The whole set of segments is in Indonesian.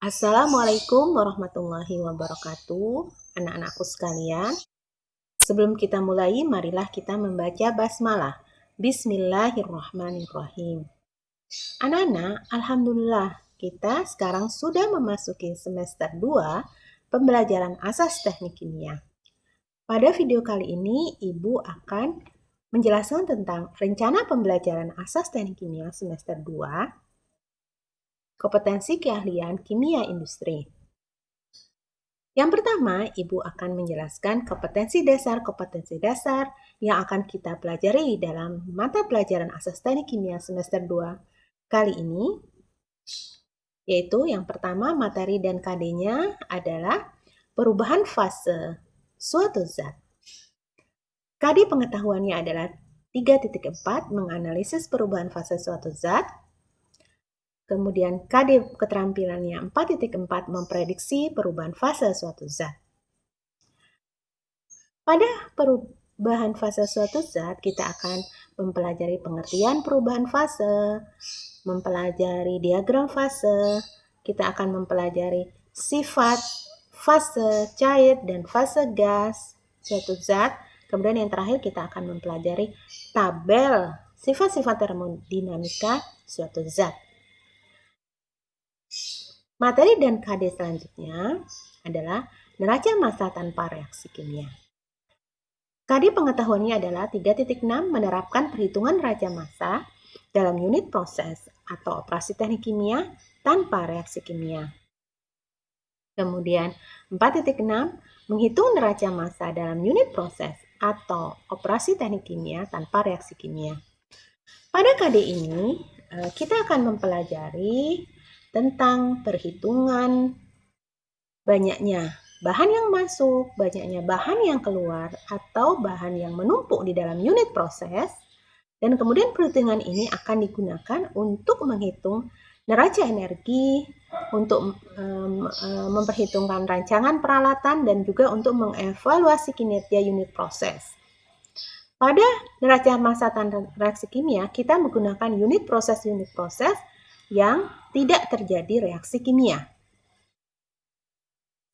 Assalamualaikum warahmatullahi wabarakatuh, anak-anakku sekalian. Sebelum kita mulai, marilah kita membaca basmalah. Bismillahirrahmanirrahim. Anak-anak, alhamdulillah, kita sekarang sudah memasuki semester 2 pembelajaran asas teknik kimia. Pada video kali ini, Ibu akan menjelaskan tentang rencana pembelajaran asas teknik kimia semester 2, kompetensi keahlian kimia industri. Yang pertama, Ibu akan menjelaskan kompetensi dasar yang akan kita pelajari dalam mata pelajaran asas teknik kimia semester 2 kali ini, yaitu yang pertama materi dan KD-nya adalah perubahan fase suatu zat. KD pengetahuannya adalah 3.4 menganalisis perubahan fase suatu zat. Kemudian KD keterampilannya 4.4 memprediksi perubahan fase suatu zat. Pada perubahan fase suatu zat, kita akan mempelajari pengertian perubahan fase, mempelajari diagram fase, kita akan mempelajari sifat fase cair dan fase gas suatu zat. Kemudian yang terakhir kita akan mempelajari tabel sifat-sifat termodinamika suatu zat. Materi dan KD selanjutnya adalah neraca massa tanpa reaksi kimia. KD pengetahuannya adalah 3.6 menerapkan perhitungan neraca massa dalam unit proses atau operasi teknik kimia tanpa reaksi kimia. Kemudian 4.6 menghitung neraca massa dalam unit proses atau operasi teknik kimia tanpa reaksi kimia. Pada KD ini kita akan mempelajari tentang perhitungan banyaknya bahan yang masuk, banyaknya bahan yang keluar, atau bahan yang menumpuk di dalam unit proses. Dan kemudian perhitungan ini akan digunakan untuk menghitung neraca energi, untuk memperhitungkan rancangan peralatan, dan juga untuk mengevaluasi kinerja unit proses. Pada neraca massa tanpa reaksi kimia, kita menggunakan unit proses yang tidak terjadi reaksi kimia.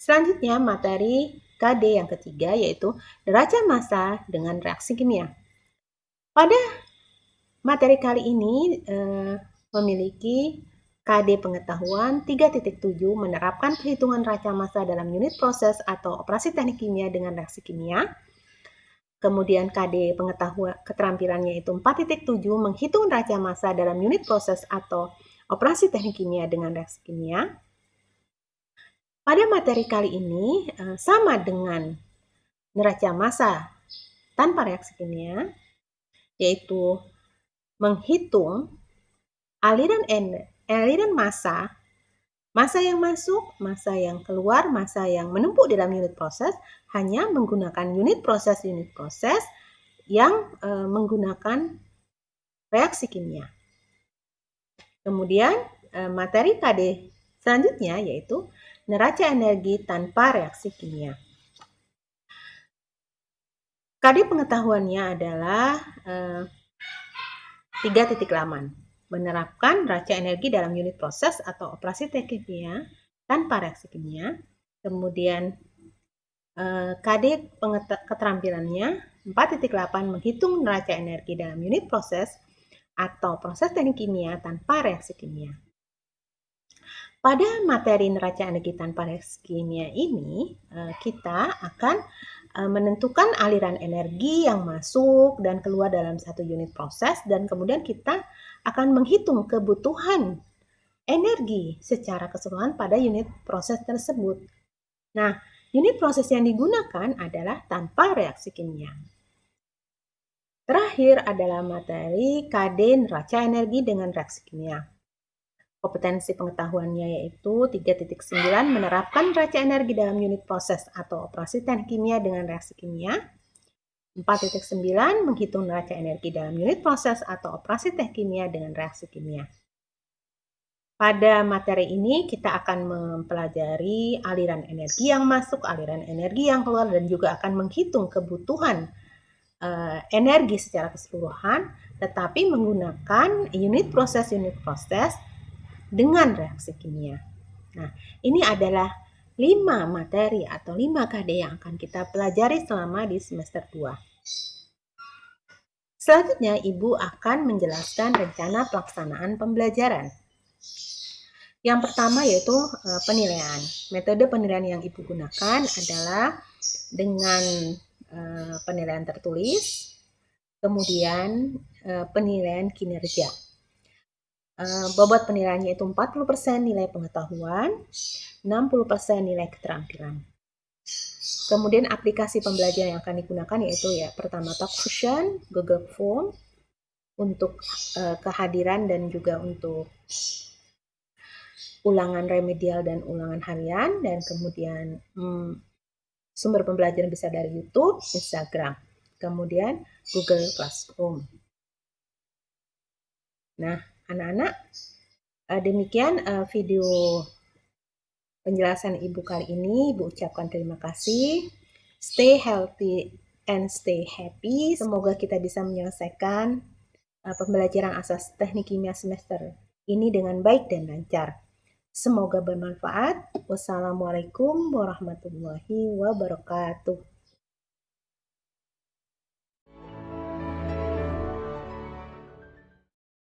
Selanjutnya materi KD yang ketiga yaitu neraca massa dengan reaksi kimia. Pada materi kali ini memiliki KD pengetahuan 3.7 menerapkan perhitungan neraca massa dalam unit proses atau operasi teknik kimia dengan reaksi kimia. Kemudian KD pengetahuan keterampilannya itu 4.7 menghitung neraca massa dalam unit proses atau operasi teknik kimia dengan reaksi kimia. Pada materi kali ini sama dengan neraca massa tanpa reaksi kimia, yaitu menghitung aliran massa yang masuk, massa yang keluar, massa yang menumpuk di dalam unit proses, hanya menggunakan unit proses yang menggunakan reaksi kimia. Kemudian materi KD selanjutnya yaitu neraca energi tanpa reaksi kimia. KD pengetahuannya adalah 3.8 menerapkan neraca energi dalam unit proses atau operasi teknik kimia tanpa reaksi kimia. Kemudian KD keterampilannya 4.8 menghitung neraca energi dalam unit proses atau proses teknik kimia tanpa reaksi kimia. Pada materi neraca energi tanpa reaksi kimia ini, kita akan menentukan aliran energi yang masuk dan keluar dalam satu unit proses, dan kemudian kita akan menghitung kebutuhan energi secara keseluruhan pada unit proses tersebut. Nah, unit proses yang digunakan adalah tanpa reaksi kimia. Terakhir adalah materi KD neraca energi dengan reaksi kimia. Kompetensi pengetahuannya yaitu 3.9 menerapkan neraca energi dalam unit proses atau operasi teknik kimia dengan reaksi kimia. 4.9 menghitung neraca energi dalam unit proses atau operasi teknik kimia dengan reaksi kimia. Pada materi ini kita akan mempelajari aliran energi yang masuk, aliran energi yang keluar, dan juga akan menghitung kebutuhan energi secara keseluruhan, tetapi menggunakan unit proses dengan reaksi kimia. Nah, ini adalah 5 materi atau 5 KD yang akan kita pelajari selama di semester 2. Selanjutnya, Ibu akan menjelaskan rencana pelaksanaan pembelajaran. Yang pertama yaitu penilaian. Metode penilaian yang Ibu gunakan adalah dengan penilaian tertulis, kemudian penilaian kinerja. Bobot penilaiannya itu 40% nilai pengetahuan, 60% nilai keterampilan. Kemudian aplikasi pembelajaran yang akan digunakan yaitu pertama Talkfusion, Google Form untuk kehadiran dan juga untuk ulangan remedial dan ulangan harian, dan kemudian sumber pembelajaran bisa dari YouTube, Instagram, kemudian Google Classroom. Nah, anak-anak, demikian video penjelasan Ibu kali ini. Ibu ucapkan terima kasih. Stay healthy and stay happy. Semoga kita bisa menyelesaikan pembelajaran asas teknik kimia semester ini dengan baik dan lancar. Semoga bermanfaat. Wassalamualaikum warahmatullahi wabarakatuh.